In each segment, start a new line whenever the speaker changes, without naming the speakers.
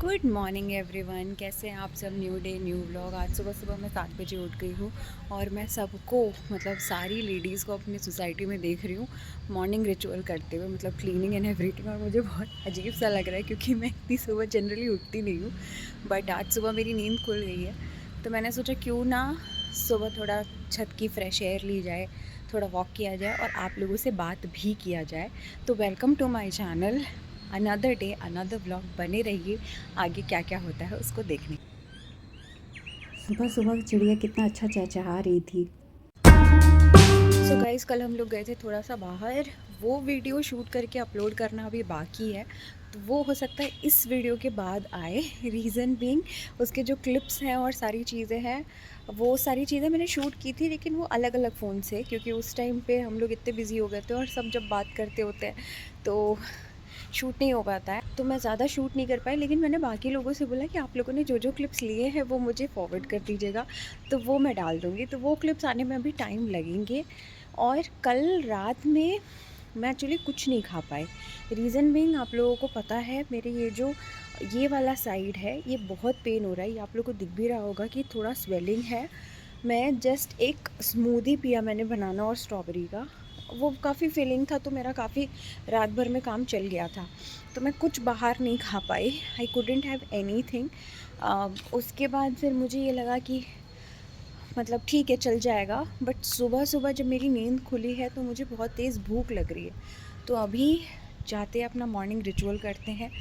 Good morning everyone, कैसे हैं आप सब। New day new vlog. आज सुबह सुबह मैं 7 बजे उठ गई हूँ और मैं सबको मतलब सारी लेडीज़ को अपनी सोसाइटी में देख रही हूँ मॉर्निंग रिचुअल करते हुए, मतलब क्लीनिंग एंड एवरीथिंग। और मुझे बहुत अजीब सा लग रहा है क्योंकि मैं इतनी सुबह जनरली उठती नहीं हूँ, बट आज सुबह मेरी नींद खुल गई है। तो मैंने सोचा क्यों ना सुबह थोड़ा छत की फ्रेश एयर ली जाए, थोड़ा वॉक किया जाए और आप लोगों से बात भी किया जाए। तो welcome to my channel, another day another blog. बने रहिए, आगे क्या क्या होता है उसको देखने। सुबह सुबह चिड़िया कितना अच्छा चहचहा रही थी। सो गाइस, कल हम लोग गए थे थोड़ा सा बाहर, वो वीडियो शूट करके अपलोड करना अभी बाकी है, तो वो हो सकता है इस वीडियो के बाद आए। रीज़न बीइंग उसके जो क्लिप्स हैं और सारी चीज़ें हैं, वो सारी चीज़ें मैंने शूट की थी लेकिन वो अलग अलग फ़ोन से, क्योंकि उस टाइम पे हम लोग इतने बिजी हो गए थे और सब जब बात करते होते हैं तो शूट नहीं हो पाता है, तो मैं ज़्यादा शूट नहीं कर पाई। लेकिन मैंने बाकी लोगों से बोला कि आप लोगों ने जो जो क्लिप्स लिए हैं वो मुझे फॉरवर्ड कर दीजिएगा, तो वो मैं डाल दूँगी। तो वो क्लिप्स आने में अभी टाइम लगेंगे। और कल रात में मैं एक्चुअली कुछ नहीं खा पाई। रीज़न बीइंग, आप लोगों को पता है मेरे ये वाला साइड है, ये बहुत पेन हो रहा है। ये आप लोगों को दिख भी रहा होगा कि थोड़ा स्वेलिंग है। मैं जस्ट एक स्मूदी पिया मैंने बनाना और स्ट्रॉबेरी का, वो काफ़ी फीलिंग था, तो मेरा काफ़ी रात भर में काम चल गया था, तो मैं कुछ बाहर नहीं खा पाई। I couldn't have anything. उसके बाद फिर मुझे ये लगा कि मतलब ठीक है चल जाएगा, बट सुबह सुबह जब मेरी नींद खुली है तो मुझे बहुत तेज़ भूख लग रही है। तो अभी जाते हैं अपना मॉर्निंग रिचुअल करते हैं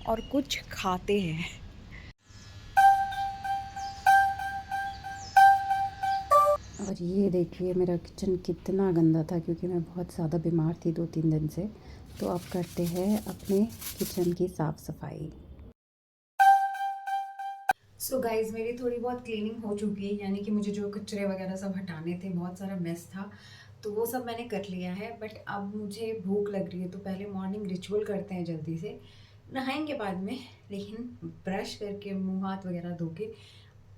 और कुछ खाते हैं। और ये देखिए मेरा किचन कितना गंदा था, क्योंकि मैं बहुत ज़्यादा बीमार थी 2-3 दिन से। तो अब करते हैं अपने किचन की साफ़ सफाई। सो गाइज़, मेरी थोड़ी बहुत क्लीनिंग हो चुकी है, यानी कि मुझे जो कचरे वगैरह सब हटाने थे, बहुत सारा मेस था, तो वो सब मैंने कर लिया है। बट अब मुझे भूख लग रही है, तो पहले मॉर्निंग रिचुअल करते हैं जल्दी से, नहाएंगे बाद में। लेकिन ब्रश करके मुंह हाथ वगैरह धो के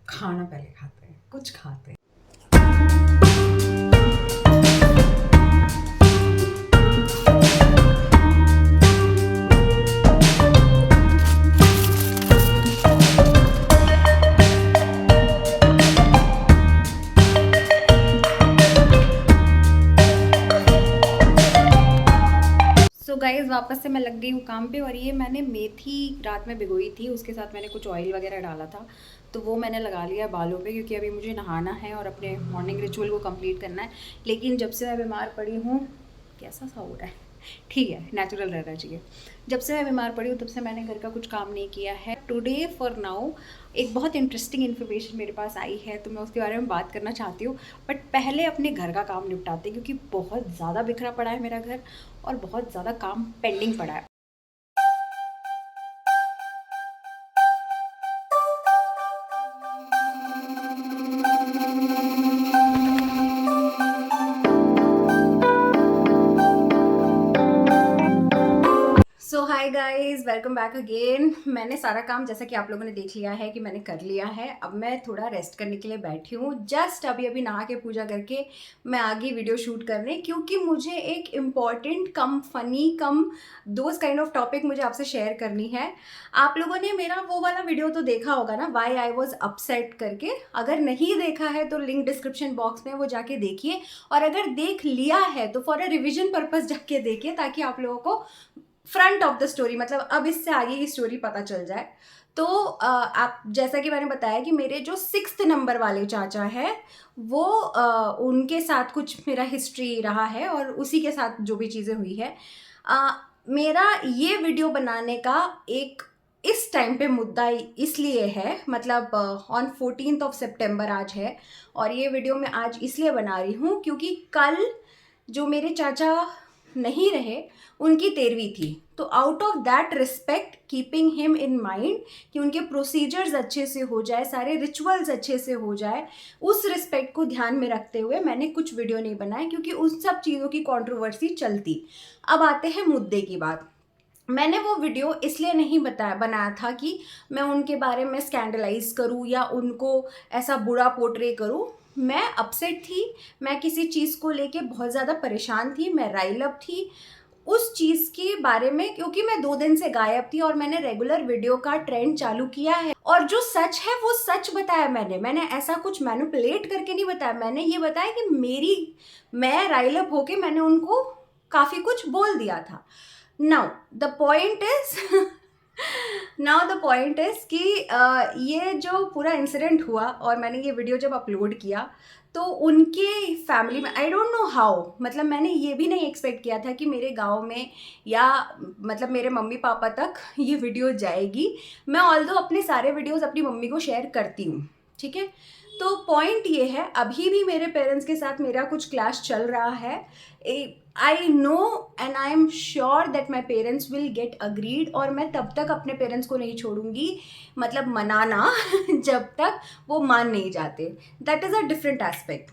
खाना पहले खाते हैं, कुछ खाते हैं। सो गाइज़, वापस से मैं लग गई हूँ काम पे। और ये मैंने मेथी रात में भिगोई थी, उसके साथ मैंने कुछ ऑयल वगैरह डाला था, तो वो मैंने लगा लिया बालों पे, क्योंकि अभी मुझे नहाना है और अपने मॉर्निंग रिचुअल को कंप्लीट करना है। लेकिन जब से मैं बीमार पड़ी हूँ, कैसा सा हो रहा है, ठीक है, नेचुरल रहना चाहिए। जब से मैं बीमार पड़ी हूँ तब से मैंने घर का कुछ काम नहीं किया है। टुडे फॉर नाउ एक बहुत इंटरेस्टिंग इन्फॉर्मेशन मेरे पास आई है, तो मैं उसके बारे में बात करना चाहती हूँ। बट पहले अपने घर का काम निपटाते हैं, क्योंकि बहुत ज़्यादा बिखरा पड़ा है मेरा घर और बहुत ज़्यादा काम पेंडिंग पड़ा है। So hi guys, welcome back again. मैंने सारा काम, जैसा कि आप लोगों ने देख लिया है कि मैंने कर लिया है। अब मैं थोड़ा रेस्ट करने के लिए बैठी हूँ। जस्ट अभी अभी नहा के पूजा करके मैं आ गई वीडियो शूट करने, क्योंकि मुझे एक important come funny come those kind of topic मुझे आपसे शेयर करनी है। आप लोगों ने मेरा वो वाला वीडियो तो देखा होगा ना, वाई आई वॉज अपसेट करके। अगर नहीं देखा है तो लिंक डिस्क्रिप्शन बॉक्स में वो जाके देखिए, और अगर देख लिया है तो फॉर अ रिविजन पर्पज जाके देखिए, ताकि आप लोगों को फ्रंट ऑफ द स्टोरी, मतलब अब इससे आगे की स्टोरी पता चल जाए। तो आप, जैसा कि मैंने बताया कि मेरे जो 6th नंबर वाले चाचा है, वो उनके साथ कुछ मेरा हिस्ट्री रहा है और उसी के साथ जो भी चीज़ें हुई है। मेरा ये वीडियो बनाने का एक इस टाइम पे मुद्दा इसलिए है, मतलब ऑन 14th of September आज है, और ये वीडियो मैं आज इसलिए बना रही हूँ क्योंकि कल जो मेरे चाचा नहीं रहे, उनकी 13वीं थी। तो out of that respect, keeping him in mind कि उनके प्रोसीजर्स अच्छे से हो जाए, सारे रिचुअल्स अच्छे से हो जाए, उस रिस्पेक्ट को ध्यान में रखते हुए मैंने कुछ वीडियो नहीं बनाए, क्योंकि उन सब चीज़ों की कंट्रोवर्सी चलती। अब आते हैं मुद्दे की बात। मैंने वो वीडियो इसलिए नहीं बनाया था कि मैं उनके बारे में स्कैंडलाइज करूं या उनको ऐसा बुरा पोर्ट्रे करूं। मैं अपसेट थी, मैं किसी चीज़ को लेके बहुत ज़्यादा परेशान थी, मैं राइल अप थी।
उस चीज़ के बारे में, क्योंकि मैं 2 दिन से गायब थी और मैंने रेगुलर वीडियो का ट्रेंड चालू किया है और जो सच है वो सच बताया मैंने ऐसा कुछ मैनिपुलेट करके नहीं बताया। मैंने ये बताया कि मैं राइल अप होके मैंने उनको काफ़ी कुछ बोल दिया था। नाउ द पॉइंट इज कि ये जो पूरा इंसिडेंट हुआ और मैंने ये वीडियो जब अपलोड किया तो उनके फैमिली में आई डोंट नो हाउ, मतलब मैंने ये भी नहीं एक्सपेक्ट किया था कि मेरे गांव में या मतलब मेरे मम्मी पापा तक ये वीडियो जाएगी। मैं ऑल्दो अपने सारे वीडियोस अपनी मम्मी को शेयर करती हूँ, ठीक है। तो पॉइंट ये है, अभी भी मेरे पेरेंट्स के साथ मेरा कुछ क्लैश चल रहा है। I know and I am sure that my parents will get agreed, और मैं तब तक अपने पेरेंट्स को नहीं छोड़ूंगी मतलब मनाना जब तक वो मान नहीं जाते। That is a different aspect.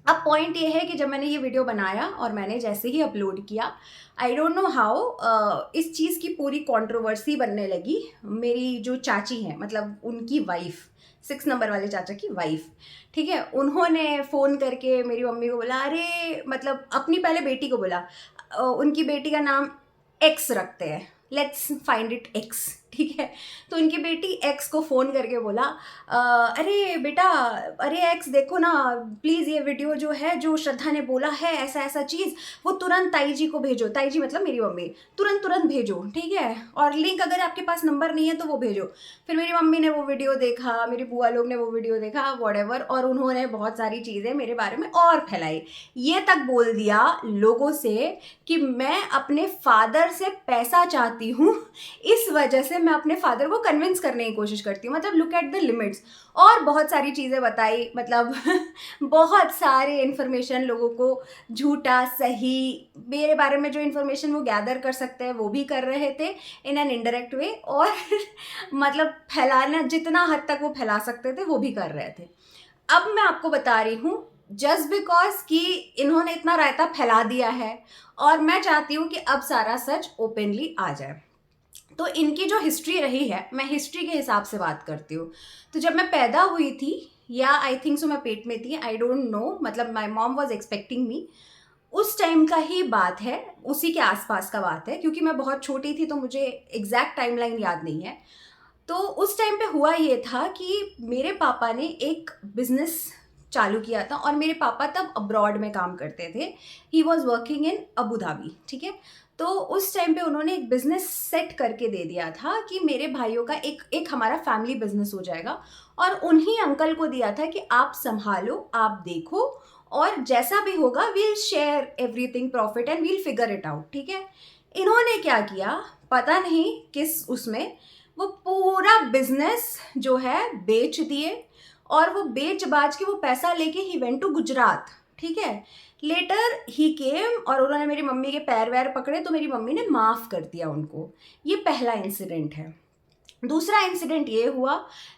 अब पॉइंट ये है कि जब मैंने ये वीडियो बनाया और मैंने जैसे ही अपलोड किया, आई डोंट नो हाउ इस चीज़ की पूरी कंट्रोवर्सी बनने लगी। मेरी जो चाची हैं, मतलब उनकी वाइफ, 6 नंबर वाले चाचा की वाइफ, ठीक है, उन्होंने फ़ोन करके मेरी मम्मी को बोला, अरे मतलब अपनी पहले बेटी को बोला, उनकी बेटी का नाम एक्स रखते हैं, लेट्स फाइंड इट एक्स, ठीक है। तो उनकी बेटी एक्स को फ़ोन करके बोला, अरे बेटा, अरे एक्स देखो ना प्लीज़, ये वीडियो जो है जो श्रद्धा ने बोला है ऐसा ऐसा चीज़, वो तुरंत ताई जी को भेजो, ताई जी मतलब मेरी मम्मी, तुरंत भेजो, ठीक है, और लिंक अगर आपके पास नंबर नहीं है तो वो भेजो। फिर मेरी मम्मी ने वो वीडियो देखा, मेरी बुआ लोग ने वो वीडियो देखा, वॉटेवर, और उन्होंने बहुत सारी चीज़ें मेरे बारे में और फैलाई। ये तक बोल दिया लोगों से कि मैं अपने फादर से पैसा चाहती हूँ, इस वजह से मैं अपने फादर को कन्विंस करने की कोशिश करती हूँ। मतलब लुक एट द लिमिट्स, और बहुत सारी चीज़ें बताई, मतलब बहुत सारे इन्फॉर्मेशन लोगों को, झूठा सही, मेरे बारे में जो इन्फॉर्मेशन वो गैदर कर सकते हैं वो भी कर रहे थे इन एन इनडायरेक्ट वे, और मतलब फैलाना जितना हद तक वो फैला सकते थे वो भी कर रहे थे। अब मैं आपको बता रही हूँ, जस्ट बिकॉज कि इन्होंने इतना रायता फैला दिया है और मैं चाहती हूँ कि अब सारा सच ओपनली आ जाए। तो इनकी जो हिस्ट्री रही है, मैं हिस्ट्री के हिसाब से बात करती हूँ। तो जब मैं पैदा हुई थी, या आई थिंक सो मैं पेट में थी, आई डोंट नो, मतलब my mom was expecting me, उस टाइम का ही बात है, उसी के आसपास का बात है, क्योंकि मैं बहुत छोटी थी तो मुझे एग्जैक्ट टाइमलाइन याद नहीं है। तो उस टाइम पे हुआ ये था कि मेरे पापा ने एक बिजनेस चालू किया था, और मेरे पापा तब अब्रॉड में काम करते थे, he was working in Abu Dhabi, ठीक है। तो उस टाइम पे उन्होंने एक बिजनेस सेट करके दे दिया था कि मेरे भाइयों का एक हमारा फैमिली बिजनेस हो जाएगा, और उन्हीं अंकल को दिया था कि आप संभालो, आप देखो, और जैसा भी होगा we'll share everything profit and we'll figure it out, ठीक है। इन्होंने क्या किया पता नहीं किस उसमें, वो पूरा बिजनेस जो है बेच दिए, और वो बेच बाज के वो पैसा लेके ही वेंट टू गुजरात, ठीक है। लेटर ही केम और उन्होंने मेरी मम्मी के पैर वैर पकड़े, तो मेरी मम्मी ने माफ़ कर दिया उनको। ये पहला इंसिडेंट है। दूसरा इंसिडेंट ये हुआ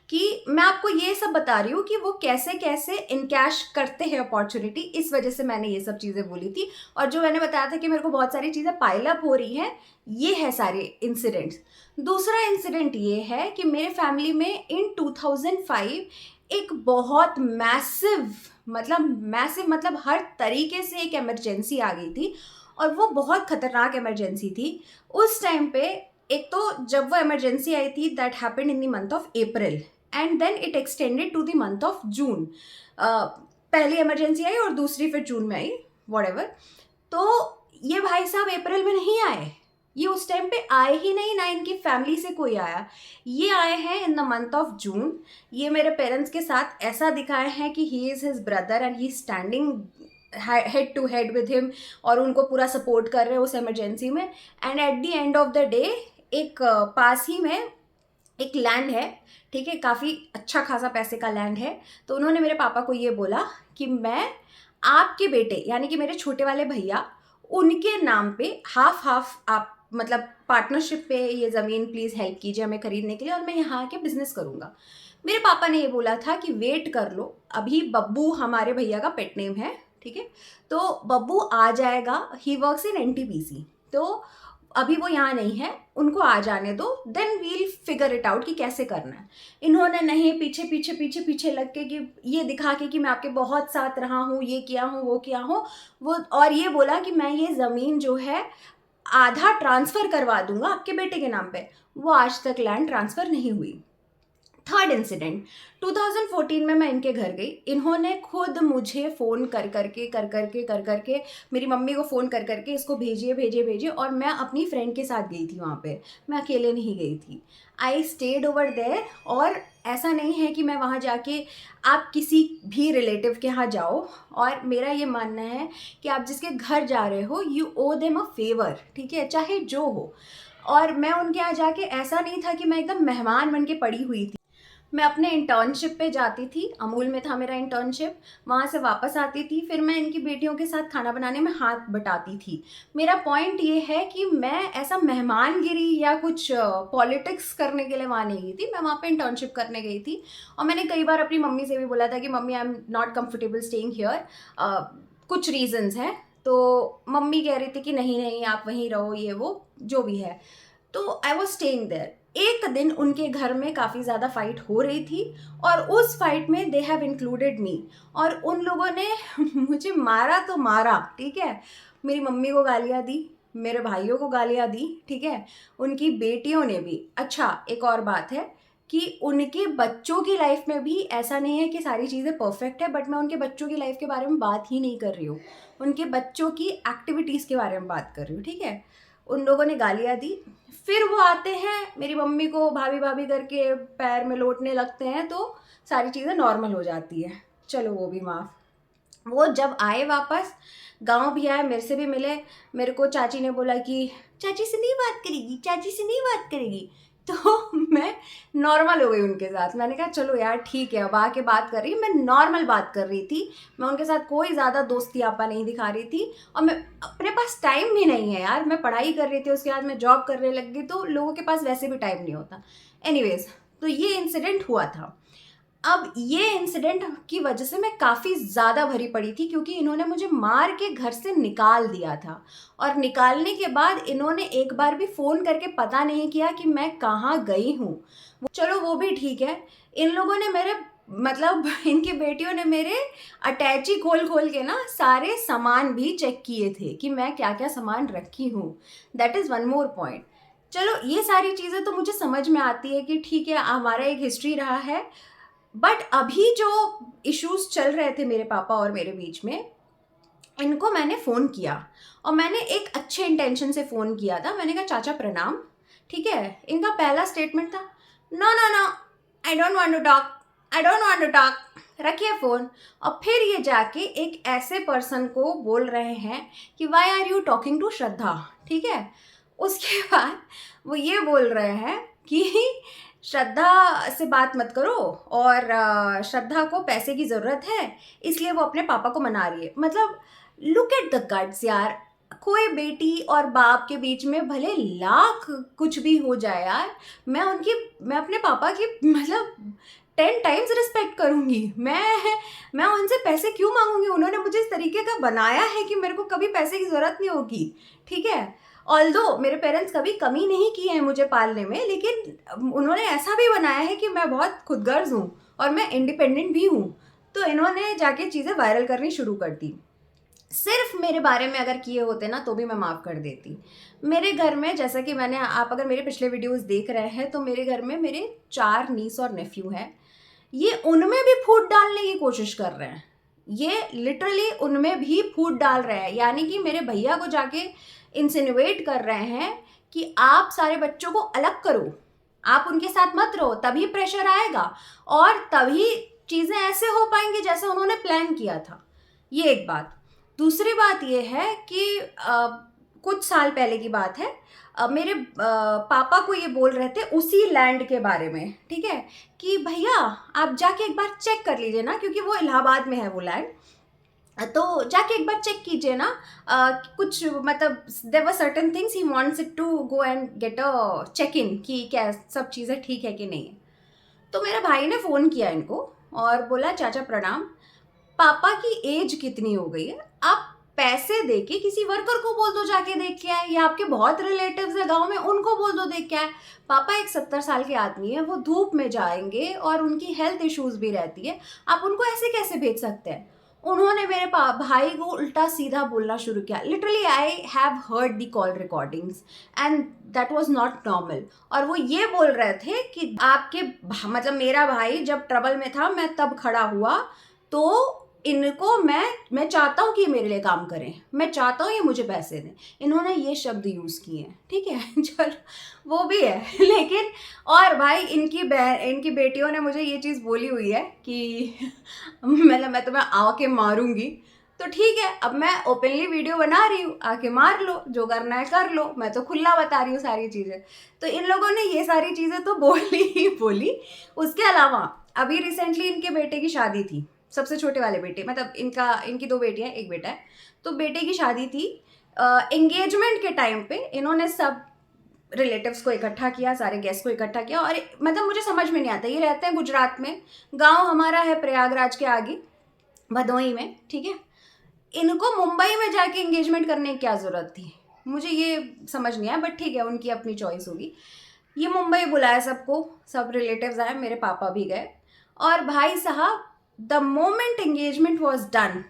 कि मैं आपको ये सब बता रही हूँ कि वो कैसे कैसे इनकैश करते हैं अपॉर्चुनिटी, इस वजह से मैंने ये सब चीज़ें बोली थी। और जो मैंने बताया था कि मेरे को बहुत सारी चीज़ें पाइल अप हो रही हैं, ये है सारे इंसिडेंट्स। दूसरा इंसिडेंट ये है कि मेरे फैमिली में इन 2005 एक बहुत मैसिव मतलब हर तरीके से एक इमरजेंसी आ गई थी, और वो बहुत खतरनाक इमरजेंसी थी। उस टाइम पे एक तो जब वो इमरजेंसी आई थी, that happened in the month of April and then it extended to the month of June. पहली इमरजेंसी आई और दूसरी फिर जून में आई, व्हाटएवर। तो ये भाई साहब अप्रैल में नहीं आए, ये उस टाइम पे आए ही नहीं, ना इनकी फैमिली से कोई आया। ये आए हैं in the month of June. ये मेरे पेरेंट्स के साथ ऐसा दिखाए हैं कि he is his brother and he standing head to head with him, और उनको पूरा सपोर्ट कर रहे हैं उस इमरजेंसी में। And at the end of the day एक पास ही में एक लैंड है, ठीक है, काफ़ी अच्छा खासा पैसे का लैंड है। तो उन्होंने मेरे पापा को ये बोला कि मैं आपके बेटे यानी कि मेरे छोटे वाले भैया, उनके नाम पे हाफ हाफ आप मतलब पार्टनरशिप पे ये ज़मीन प्लीज़ हेल्प कीजिए हमें खरीदने के लिए, और मैं यहाँ आके बिजनेस करूँगा। मेरे पापा ने ये बोला था कि वेट कर लो, अभी बब्बू हमारे भैया का पेट नेम है, ठीक है, तो बब्बू आ जाएगा, ही वर्क्स इन एनटीपीसी, तो अभी वो यहाँ नहीं है, उनको आ जाने दो, then we'll figure it out कि कैसे करना है। इन्होंने नहीं, पीछे पीछे पीछे पीछे लग के कि ये दिखा के कि मैं आपके बहुत साथ रहा हूँ, ये किया हूँ वो किया हूँ, वो और ये बोला कि मैं ये ज़मीन जो है आधा ट्रांसफ़र करवा दूंगा आपके बेटे के नाम पे, वो आज तक लैंड ट्रांसफ़र नहीं हुई। थर्ड इंसिडेंट, 2014 में मैं इनके घर गई। इन्होंने खुद मुझे फ़ोन कर करके मेरी मम्मी को फ़ोन कर करके इसको भेजिए और मैं अपनी फ्रेंड के साथ गई थी वहाँ पे, मैं अकेले नहीं गई थी। I stayed over there. और ऐसा नहीं है कि मैं वहाँ जाके, आप किसी भी रिलेटिव के यहाँ जाओ और मेरा ये मानना है कि आप जिसके घर जा रहे हो you owe them a favour, ठीक है, चाहे जो हो। और मैं उनके यहाँ जाके ऐसा नहीं था कि मैं एकदम मेहमान बन के पड़ी हुई थी। मैं अपने इंटर्नशिप पे जाती थी, अमूल में था मेरा इंटर्नशिप, वहाँ से वापस आती थी, फिर मैं इनकी बेटियों के साथ खाना बनाने में हाथ बटाती थी। मेरा पॉइंट ये है कि मैं ऐसा मेहमानगिरी या कुछ पॉलिटिक्स करने के लिए वहाँ नहीं गई थी, मैं वहाँ पे इंटर्नशिप करने गई थी। और मैंने कई बार अपनी मम्मी से भी बोला था कि mummy I am not comfortable staying here, कुछ रीजंस हैं। तो मम्मी कह रही थी कि नहीं नहीं आप वहीं रहो, ये वो जो भी है। तो आई वॉज स्टेइंग देयर। एक दिन उनके घर में काफ़ी ज़्यादा फाइट हो रही थी और उस फाइट में दे हैव इंक्लूडेड मी, और उन लोगों ने मुझे मारा तो मारा, ठीक है, मेरी मम्मी को गालियाँ दी, मेरे भाइयों को गालियाँ दी, ठीक है, उनकी बेटियों ने भी। अच्छा, एक और बात है कि उनके बच्चों की लाइफ में भी ऐसा नहीं है कि सारी चीज़ें परफेक्ट है, बट मैं उनके बच्चों की लाइफ के बारे में बात ही नहीं कर रही हूँ, उनके बच्चों की एक्टिविटीज़ के बारे में बात कर रही हूँ, ठीक है। उन लोगों ने गालियाँ दी, फिर वो आते हैं मेरी मम्मी को भाभी भाभी करके पैर में लोटने लगते हैं, तो सारी चीज़ें नॉर्मल हो जाती है, चलो वो भी माफ़। वो जब आए वापस, गांव भी आए, मेरे से भी मिले, मेरे को चाची ने बोला कि चाची से नहीं बात करेगी, चाची से नहीं बात करेगी। तो मैं नॉर्मल हो गई उनके साथ, मैंने कहा चलो यार ठीक है, अब आके बात कर रही, मैं नॉर्मल बात कर रही थी, मैं उनके साथ कोई ज़्यादा दोस्ती आपा नहीं दिखा रही थी। और मैं, अपने पास टाइम भी नहीं है यार, मैं पढ़ाई कर रही थी, उसके बाद मैं जॉब करने लग गई, तो लोगों के पास वैसे भी टाइम नहीं होता। एनीवेज, तो ये इंसिडेंट हुआ था। अब ये इंसिडेंट की वजह से मैं काफ़ी ज़्यादा भरी पड़ी थी, क्योंकि इन्होंने मुझे मार के घर से निकाल दिया था, और निकालने के बाद इन्होंने एक बार भी फ़ोन करके पता नहीं किया कि मैं कहाँ गई हूँ। चलो वो भी ठीक है, इन लोगों ने मेरे, मतलब इनकी बेटियों ने मेरे अटैची खोल खोल के ना सारे सामान भी चेक किए थे कि मैं क्या क्या सामान रखी हूँ। That is one more point. चलो ये सारी चीज़ें तो मुझे समझ में आती है कि ठीक है, हमारा एक हिस्ट्री रहा है, बट अभी जो इश्यूज चल रहे थे मेरे पापा और मेरे बीच में, इनको मैंने फ़ोन किया, और मैंने एक अच्छे इंटेंशन से फ़ोन किया था। मैंने कहा चाचा प्रणाम, ठीक है। इनका पहला स्टेटमेंट था no no no, I don't want to talk, I don't want to talk, रखिए फ़ोन। और फिर ये जाके एक ऐसे पर्सन को बोल रहे हैं कि why are you talking to Shraddha, ठीक है। उसके बाद वो ये बोल रहे हैं कि श्रद्धा से बात मत करो, और श्रद्धा को पैसे की ज़रूरत है, इसलिए वो अपने पापा को मना रही है। मतलब लुक एट द गट्स यार, कोई बेटी और बाप के बीच में भले लाख कुछ भी हो जाए यार, मैं अपने पापा की मतलब 10 टाइम्स रिस्पेक्ट करूँगी। मैं उनसे पैसे क्यों मांगूंगी, उन्होंने मुझे इस तरीके का बनाया है कि मेरे को कभी पैसे की ज़रूरत नहीं होगी, ठीक है। ऑल्दो मेरे पेरेंट्स कभी कमी नहीं की है मुझे पालने में, लेकिन उन्होंने ऐसा भी बनाया है कि मैं बहुत खुदगर्ज हूँ और मैं इंडिपेंडेंट भी हूँ। तो इन्होंने जाके चीज़ें वायरल करनी शुरू कर दी। सिर्फ मेरे बारे में अगर किए होते ना तो भी मैं माफ़ कर देती। मेरे घर में, जैसा कि मैंने, आप अगर मेरे पिछले वीडियोस देख रहे हैं तो मेरे घर में मेरे 4 नीस और नेफ्यू हैं। ये उनमें भी फूट डालने की कोशिश कर रहे हैं, ये लिटरली उनमें भी फूट डाल रहे हैं, यानी कि मेरे भैया को जाके इंसिनुएट कर रहे हैं कि आप सारे बच्चों को अलग करो, आप उनके साथ मत रहो, तभी प्रेशर आएगा और तभी चीज़ें ऐसे हो पाएंगी जैसे उन्होंने प्लान किया था। ये एक बात। दूसरी बात ये है कि कुछ साल पहले की बात है, मेरे पापा को ये बोल रहे थे उसी लैंड के बारे में, ठीक है, कि भैया आप जाके एक बार चेक कर लीजिए ना, क्योंकि वो इलाहाबाद में है वो लैंड, तो जाके एक बार चेक कीजिए ना। कुछ मतलब there were certain things he wants it to go and get a check in कि क्या सब चीज़ें ठीक है कि नहीं है। तो मेरे भाई ने फ़ोन किया इनको और बोला चाचा प्रणाम, पापा की एज कितनी हो गई है, आप पैसे दे के किसी वर्कर को बोल दो जाके देख के आए, या आपके बहुत रिलेटिव्स है गांव में उनको बोल दो देख के आए। पापा एक 70 साल के आदमी है, वो धूप में जाएंगे और उनकी हेल्थ इश्यूज भी रहती है, आप उनको ऐसे कैसे भेज सकते हैं। उन्होंने मेरे भाई को उल्टा सीधा बोलना शुरू किया। Literally I have heard the call recordings and that was not normal. और वो ये बोल रहे थे कि आपके मतलब मेरा भाई जब ट्रबल में था मैं तब खड़ा हुआ, तो इनको मैं चाहता हूँ कि ये मेरे लिए काम करें, मैं चाहता हूँ ये मुझे पैसे दें। इन्होंने ये शब्द यूज़ किए हैं, ठीक है। चलो वो भी है, लेकिन और भाई इनकी बेटियों ने मुझे ये चीज़ बोली हुई है कि मतलब मैं तुम्हें आके मारूंगी। तो ठीक है, अब मैं ओपनली वीडियो बना रही हूँ, आके मार लो, जो करना है कर लो, मैं तो खुला बता रही हूँ सारी चीज़ें। तो इन लोगों ने ये सारी चीज़ें तो बोली ही बोली। उसके अलावा अभी रिसेंटली इनके बेटे की शादी थी, सबसे छोटे वाले बेटे, मतलब इनकी 2 बेटियां एक बेटा है। तो बेटे की शादी थी। एंगेजमेंट के टाइम पे इन्होंने सब रिलेटिव्स को इकट्ठा किया, सारे गेस्ट को इकट्ठा किया। और मतलब मुझे समझ में नहीं आता, ये रहते हैं गुजरात में, गांव हमारा है प्रयागराज के आगे भदोही में, ठीक है। इनको मुंबई में जाके एंगेजमेंट करने की क्या ज़रूरत थी, मुझे ये समझ नहीं आया, बट ठीक है, उनकी अपनी चॉइस होगी। ये मुंबई बुलाया सबको, सब रिलेटिव्स आए, मेरे पापा भी गए। और भाई साहब the moment engagement was done,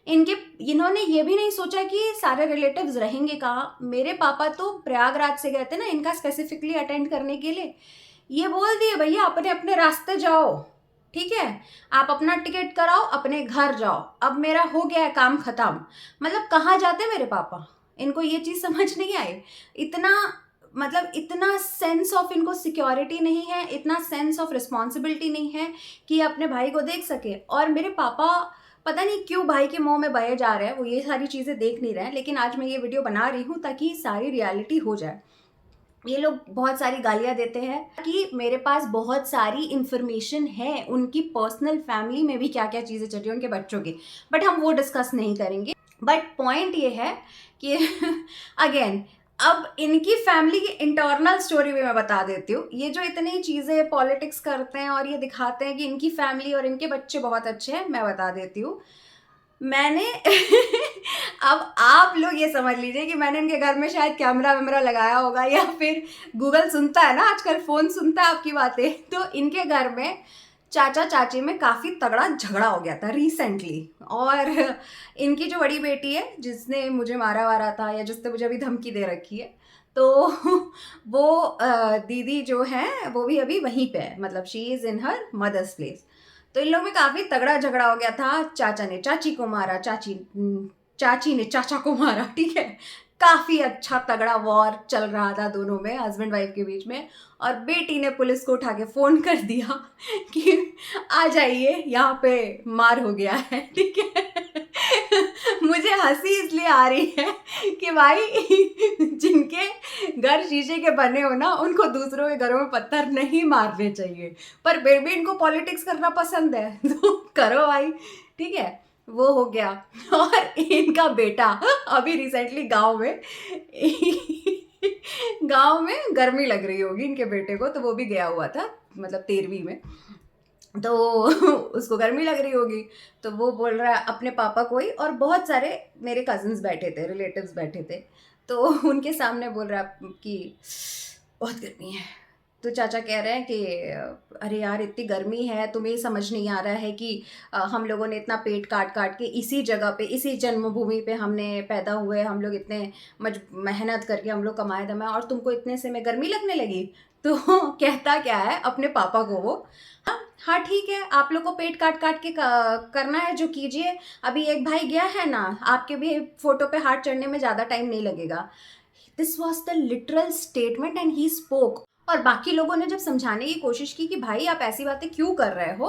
इन्होंने ये भी नहीं सोचा कि सारे रिलेटिव्स रहेंगे कहाँ। मेरे पापा तो प्रयागराज से गए थे ना इनका स्पेसिफिकली अटेंड करने के लिए। ये बोल दिए भैया अपने अपने रास्ते जाओ, ठीक है, आप अपना टिकट कराओ, अपने घर जाओ, अब मेरा हो गया है काम खत्म। मतलब कहाँ जाते मेरे पापा, इनको ये चीज़ समझ नहीं आई। इतना मतलब इतना सेंस ऑफ इनको सिक्योरिटी नहीं है, इतना सेंस ऑफ रिस्पॉन्सिबिलिटी नहीं है कि अपने भाई को देख सके। और मेरे पापा पता नहीं क्यों भाई के मुंह में बहे जा रहे हैं, वो ये सारी चीज़ें देख नहीं रहे हैं। लेकिन आज मैं ये वीडियो बना रही हूँ ताकि सारी रियलिटी हो जाए। ये लोग बहुत सारी गालियाँ देते हैं कि मेरे पास बहुत सारी इन्फॉर्मेशन है उनकी पर्सनल फैमिली में भी क्या क्या चीज़ें चल रही हैं उनके बच्चों की, बट हम वो डिस्कस नहीं करेंगे। बट पॉइंट ये है कि अगेन अब इनकी फैमिली की इंटरनल स्टोरी भी मैं बता देती हूँ। ये जो इतनी चीज़ें पॉलिटिक्स करते हैं और ये दिखाते हैं कि इनकी फैमिली और इनके बच्चे बहुत अच्छे हैं, मैं बता देती हूँ। मैंने अब आप लोग ये समझ लीजिए कि मैंने इनके घर में शायद कैमरा वैमरा लगाया होगा, या फिर गूगल सुनता है ना आजकल, फ़ोन सुनता है आपकी बातें। तो इनके घर में चाचा चाची में काफ़ी तगड़ा झगड़ा हो गया था रिसेंटली। और इनकी जो बड़ी बेटी है जिसने मुझे मारा वारा था, या जिसने मुझे अभी धमकी दे रखी है, तो वो दीदी जो है वो भी अभी वहीं पे है, मतलब she is in her mother's place. तो इन लोगों में काफ़ी तगड़ा झगड़ा हो गया था। चाचा ने चाची को मारा, चाची ने चाचा को मारा, ठीक है। काफ़ी अच्छा तगड़ा वॉर चल रहा था दोनों में, हस्बैंड वाइफ के बीच में। और बेटी ने पुलिस को उठा के फ़ोन कर दिया कि आ जाइए यहाँ पे मार हो गया है, ठीक है। मुझे हंसी इसलिए आ रही है कि भाई जिनके घर शीशे के बने हो ना, उनको दूसरों के घरों में पत्थर नहीं मारने चाहिए, पर फिर भी इनको पॉलिटिक्स करना पसंद है तो करो भाई, ठीक है। वो हो गया। और इनका बेटा अभी रिसेंटली गांव में गर्मी लग रही होगी इनके बेटे को, तो वो भी गया हुआ था, मतलब 13वीं में। तो उसको गर्मी लग रही होगी, तो वो बोल रहा है अपने पापा को ही, और बहुत सारे मेरे कजिन्स बैठे थे, रिलेटिव्स बैठे थे, तो उनके सामने बोल रहा है कि बहुत गर्मी है। तो चाचा कह रहे हैं कि अरे यार इतनी गर्मी है, तुम्हें ये समझ नहीं आ रहा है कि हम लोगों ने इतना पेट काट काट के इसी जगह पे, इसी जन्मभूमि पे हमने पैदा हुए, हम लोग इतने मेहनत करके हम लोग कमाए दमाए, और तुमको इतने से में गर्मी लगने लगी। तो कहता क्या है अपने पापा को वो, हाँ ठीक है, आप लोग को पेट काट काट के करना है जो कीजिए, अभी एक भाई गया है ना, आपके भी फोटो पे हाथ चढ़ने में ज़्यादा टाइम नहीं लगेगा। This was the literal statement and he spoke. और बाकी लोगों ने जब समझाने की कोशिश की कि भाई आप ऐसी बातें क्यों कर रहे हो,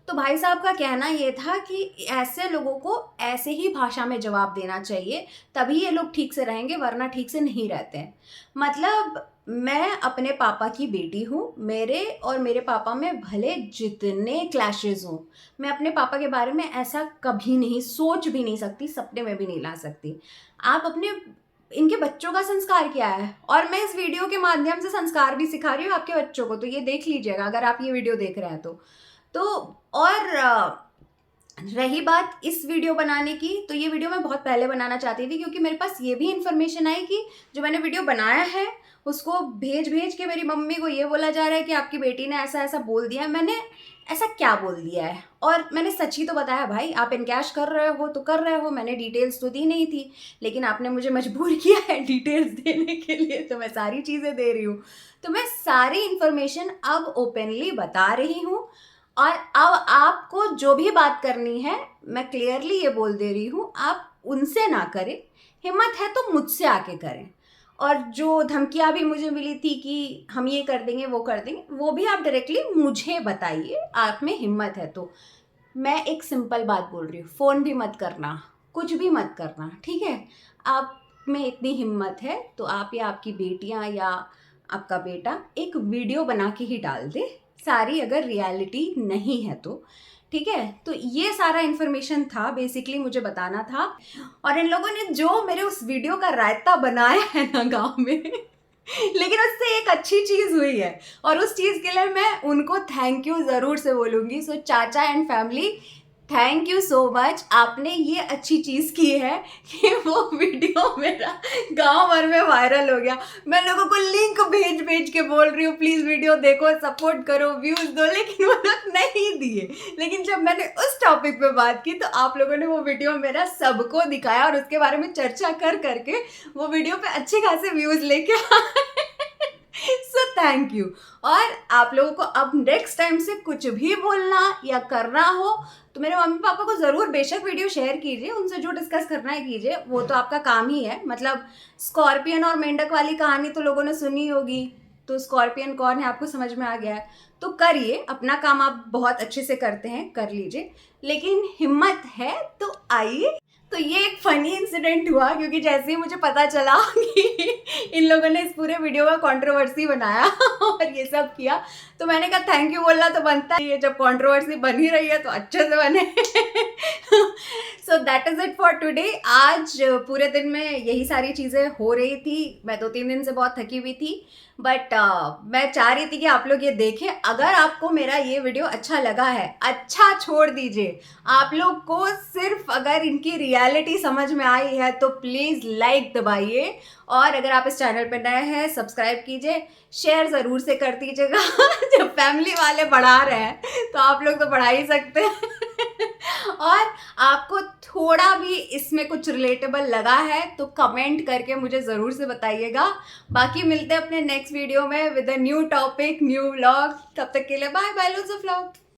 तो भाई साहब का कहना ये था कि ऐसे लोगों को ऐसे ही भाषा में जवाब देना चाहिए, तभी ये लोग ठीक से रहेंगे, वरना ठीक से नहीं रहते हैं। मतलब मैं अपने पापा की बेटी हूँ, मेरे और मेरे पापा में भले जितने क्लैशेस हों, मैं अपने पापा के बारे में ऐसा कभी नहीं सोच भी नहीं सकती, सपने में भी नहीं ला सकती। आप अपने इनके बच्चों का संस्कार क्या है, और मैं इस वीडियो के माध्यम से संस्कार भी सिखा रही हूँ आपके बच्चों को, तो ये देख लीजिएगा अगर आप ये वीडियो देख रहे हैं तो और रही बात इस वीडियो बनाने की, तो ये वीडियो मैं बहुत पहले बनाना चाहती थी, क्योंकि मेरे पास ये भी इन्फॉर्मेशन आई कि जो मैंने वीडियो बनाया है उसको भेज के मेरी मम्मी को ये बोला जा रहा है कि आपकी बेटी ने ऐसा ऐसा बोल दिया। मैंने ऐसा क्या बोल दिया है? और मैंने सच ही तो बताया भाई, आप इनकैश कर रहे हो तो कर रहे हो, मैंने डिटेल्स तो दी नहीं थी, लेकिन आपने मुझे मजबूर किया है डिटेल्स देने के लिए, तो मैं सारी चीज़ें दे रही हूँ। तो मैं सारी इन्फॉर्मेशन अब ओपनली बता रही हूँ, और अब आपको जो भी बात करनी है मैं क्लियरली ये बोल दे रही हूँ, आप उनसे ना करें, हिम्मत है तो मुझसे आके करें। और जो धमकियाँ भी मुझे मिली थी कि हम ये कर देंगे वो कर देंगे, वो भी आप डायरेक्टली मुझे बताइए, आप में हिम्मत है तो। मैं एक सिंपल बात बोल रही हूँ, फ़ोन भी मत करना, कुछ भी मत करना, ठीक है? आप में इतनी हिम्मत है तो आप या आपकी बेटियाँ या आपका बेटा एक वीडियो बना के ही डाल दे, सारी अगर रियलिटी नहीं है तो, ठीक है? तो ये सारा इन्फॉर्मेशन था, बेसिकली मुझे बताना था। और इन लोगों ने जो मेरे उस वीडियो का रायता बनाया है ना गाँव में लेकिन उससे एक अच्छी चीज़ हुई है, और उस चीज़ के लिए मैं उनको थैंक यू ज़रूर से बोलूँगी। सो चाचा and family, thank you so much, आपने ये अच्छी चीज़ की है कि वो वीडियो मेरा गांव भर में वायरल हो गया। मैं लोगों को लिंक भेज भेज के बोल रही हूँ प्लीज़ वीडियो देखो, सपोर्ट करो, व्यूज़ दो, लेकिन वो लोग नहीं दिए। लेकिन जब मैंने उस टॉपिक पे बात की तो आप लोगों ने वो वीडियो मेरा सबको दिखाया, और उसके बारे में चर्चा कर करके वो वीडियो पे अच्छे खासे व्यूज़ लेके आए। So thank you. और आप लोगों को अब नेक्स्ट टाइम से कुछ भी बोलना या करना हो तो मेरे मम्मी पापा को ज़रूर बेशक वीडियो शेयर कीजिए, उनसे जो डिस्कस करना है कीजिए, वो तो आपका काम ही है। मतलब स्कॉर्पियन और मेंढक वाली कहानी तो लोगों ने सुनी होगी, तो स्कॉर्पियन कौन है आपको समझ में आ गया है। तो करिए अपना काम, आप बहुत अच्छे से करते हैं, कर लीजिए, लेकिन हिम्मत है तो आइए। तो ये एक फ़नी इंसिडेंट हुआ, क्योंकि जैसे ही मुझे पता चला कि इन लोगों ने इस पूरे वीडियो का कंट्रोवर्सी बनाया और ये सब किया, तो मैंने कहा थैंक यू बोलना तो बनता ही है, जब कंट्रोवर्सी बन ही रही है तो अच्छे से बने। So that is it for today. आज पूरे दिन में यही सारी चीज़ें हो रही थी, मैं 2-3 दिन से बहुत थकी हुई थी, बट मैं चाह रही थी कि आप लोग ये देखें। अगर आपको मेरा ये वीडियो अच्छा लगा है, अच्छा छोड़ दीजिए, आप लोग को सिर्फ अगर इनकी रियलिटी समझ में आई है तो प्लीज़ लाइक दबाइए, और अगर आप इस चैनल पर नए हैं सब्सक्राइब कीजिए, शेयर ज़रूर से कर दीजिएगा। जब फैमिली वाले बढ़ा रहे हैं तो आप लोग तो बढ़ा ही सकते हैं। और आपको थोड़ा भी इसमें कुछ रिलेटेबल लगा है तो कमेंट करके मुझे ज़रूर से बताइएगा। बाकी मिलते हैं अपने नेक्स्ट वीडियो में with a new topic, new vlog. तब तक के लिए bye bye, loves of love.